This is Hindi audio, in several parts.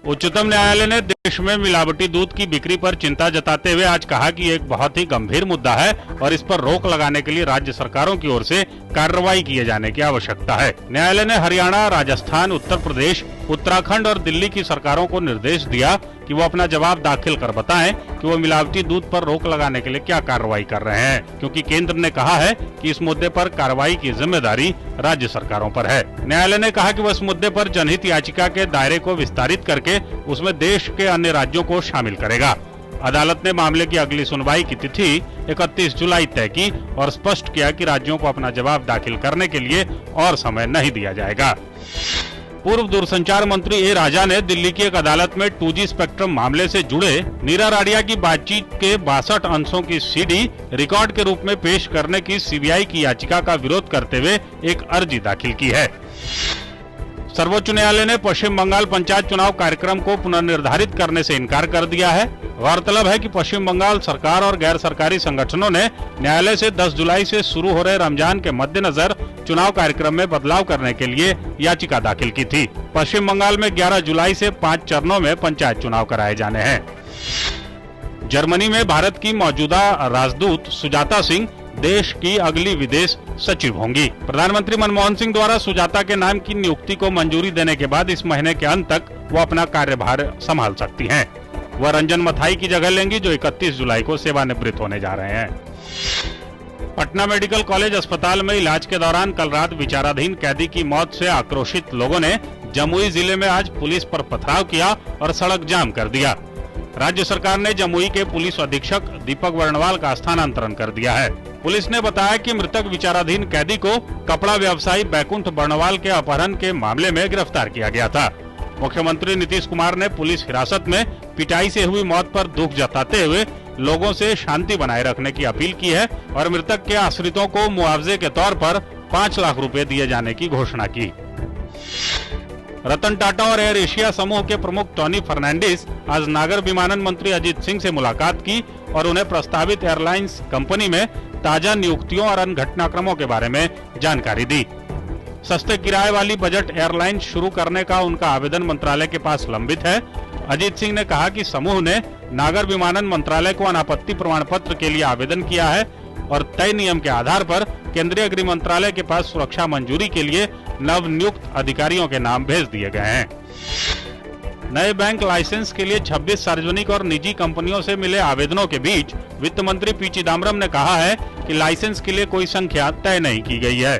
उच्चतम न्यायालय ने देश में मिलावटी दूध की बिक्री पर चिंता जताते हुए आज कहा कि एक बहुत ही गंभीर मुद्दा है और इस पर रोक लगाने के लिए राज्य सरकारों की ओर से कार्रवाई किए जाने की आवश्यकता है। न्यायालय ने हरियाणा, राजस्थान, उत्तर प्रदेश, उत्तराखंड और दिल्ली की सरकारों को निर्देश दिया कि वो अपना जवाब दाखिल कर बताएं कि वो मिलावटी दूध पर रोक लगाने के लिए क्या कार्रवाई कर रहे हैं, क्योंकि केंद्र ने कहा है कि इस मुद्दे पर कार्रवाई की जिम्मेदारी राज्य सरकारों पर है। न्यायालय ने कहा कि वह इस मुद्दे पर जनहित याचिका के दायरे को विस्तारित करके उसमें देश के अन्य राज्यों को शामिल करेगा। अदालत ने मामले की अगली सुनवाई की तिथि 31 जुलाई तय की और स्पष्ट किया कि राज्यों को अपना जवाब दाखिल करने के लिए और समय नहीं दिया जाएगा। पूर्व दूरसंचार मंत्री ए राजा ने दिल्ली की एक अदालत में 2G स्पेक्ट्रम मामले से जुड़े नीरा राडिया की बातचीत के 62 अंशों की सीडी रिकॉर्ड के रूप में पेश करने की सीबीआई की याचिका का विरोध करते हुए एक अर्जी दाखिल की है। सर्वोच्च न्यायालय ने पश्चिम बंगाल पंचायत चुनाव कार्यक्रम को पुनर्निर्धारित करने से इनकार कर दिया है। गौरतलब है कि पश्चिम बंगाल सरकार और गैर सरकारी संगठनों ने न्यायालय से 10 जुलाई से शुरू हो रहे रमजान के मद्देनजर चुनाव कार्यक्रम में बदलाव करने के लिए याचिका दाखिल की थी। पश्चिम बंगाल में 11 जुलाई से 5 चरणों में पंचायत चुनाव कराए जाने हैं। जर्मनी में भारत की मौजूदा राजदूत सुजाता सिंह देश की अगली विदेश सचिव होंगी। प्रधानमंत्री मनमोहन सिंह द्वारा सुजाता के नाम की नियुक्ति को मंजूरी देने के बाद इस महीने के अंत तक वो अपना कार्यभार संभाल सकती हैं। वह रंजन मथाई की जगह लेंगी, जो 31 जुलाई को सेवानिवृत्त होने जा रहे हैं। पटना मेडिकल कॉलेज अस्पताल में इलाज के दौरान कल रात विचाराधीन कैदी की मौत से आक्रोशित लोगों ने जमुई जिले में आज पुलिस पर पथराव किया और सड़क जाम कर दिया। राज्य सरकार ने जमुई के पुलिस अधीक्षक दीपक वर्णवाल का स्थानांतरण कर दिया है। पुलिस ने बताया कि मृतक विचाराधीन कैदी को कपड़ा व्यवसायी बैकुंठ वर्णवाल के अपहरण के मामले में गिरफ्तार किया गया था। मुख्यमंत्री नीतीश कुमार ने पुलिस हिरासत में पिटाई से हुई मौत पर दुख जताते हुए लोगों से शांति बनाए रखने की अपील की है और मृतक के आश्रितों को मुआवजे के तौर पर 5 लाख रुपए दिए जाने की घोषणा की। रतन टाटा और एयर एशिया समूह के प्रमुख टोनी फर्नांडिस आज नागर विमानन मंत्री अजित सिंह से मुलाकात की और उन्हें प्रस्तावित एयरलाइंस कंपनी में ताजा नियुक्तियों और अन्य घटनाक्रमों के बारे में जानकारी दी। सस्ते किराए वाली बजट एयरलाइन शुरू करने का उनका आवेदन मंत्रालय के पास लंबित है। अजित सिंह ने कहा कि समूह ने नागर विमानन मंत्रालय को अनापत्ति प्रमाण पत्र के लिए आवेदन किया है और तय नियम के आधार पर केंद्रीय गृह मंत्रालय के पास सुरक्षा मंजूरी के लिए नव नियुक्त अधिकारियों के नाम भेज दिए गए हैं। नए बैंक लाइसेंस के लिए 26 सार्वजनिक और निजी कंपनियों से मिले आवेदनों के बीच वित्त मंत्री पी चिदम्बरम ने कहा है कि लाइसेंस के लिए कोई संख्या तय नहीं की गई है।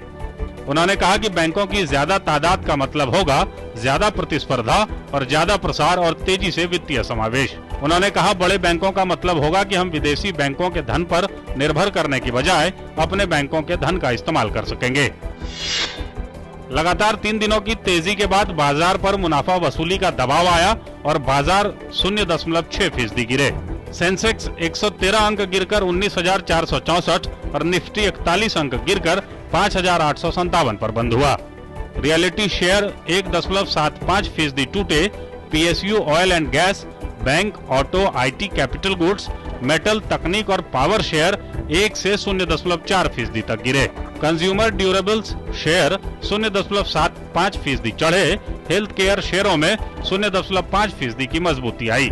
उन्होंने कहा कि बैंकों की ज्यादा तादाद का मतलब होगा ज्यादा प्रतिस्पर्धा और ज्यादा प्रसार और तेजी से वित्तीय समावेश। उन्होंने कहा बड़े बैंकों का मतलब होगा कि हम विदेशी बैंकों के धन पर निर्भर करने की बजाय अपने बैंकों के धन का इस्तेमाल कर सकेंगे। लगातार 3 दिनों की तेजी के बाद बाजार पर मुनाफा वसूली का दबाव आया और बाजार 0.6% गिरे। सेंसेक्स 113 अंक गिरकर 19,464 और निफ्टी 41 अंक गिरकर 5,857 पर बंद हुआ। रियलिटी शेयर 1.75% टूटे। PSU, oil and gas, bank, auto, IT, capital goods, metal, तकनीक और पावर शेयर 1 से 0.4% तक गिरे। कंज्यूमर ड्यूरेबल्स शेयर 0.75% चढ़े। हेल्थ केयर शेयरों में 0.5% की मजबूती आई।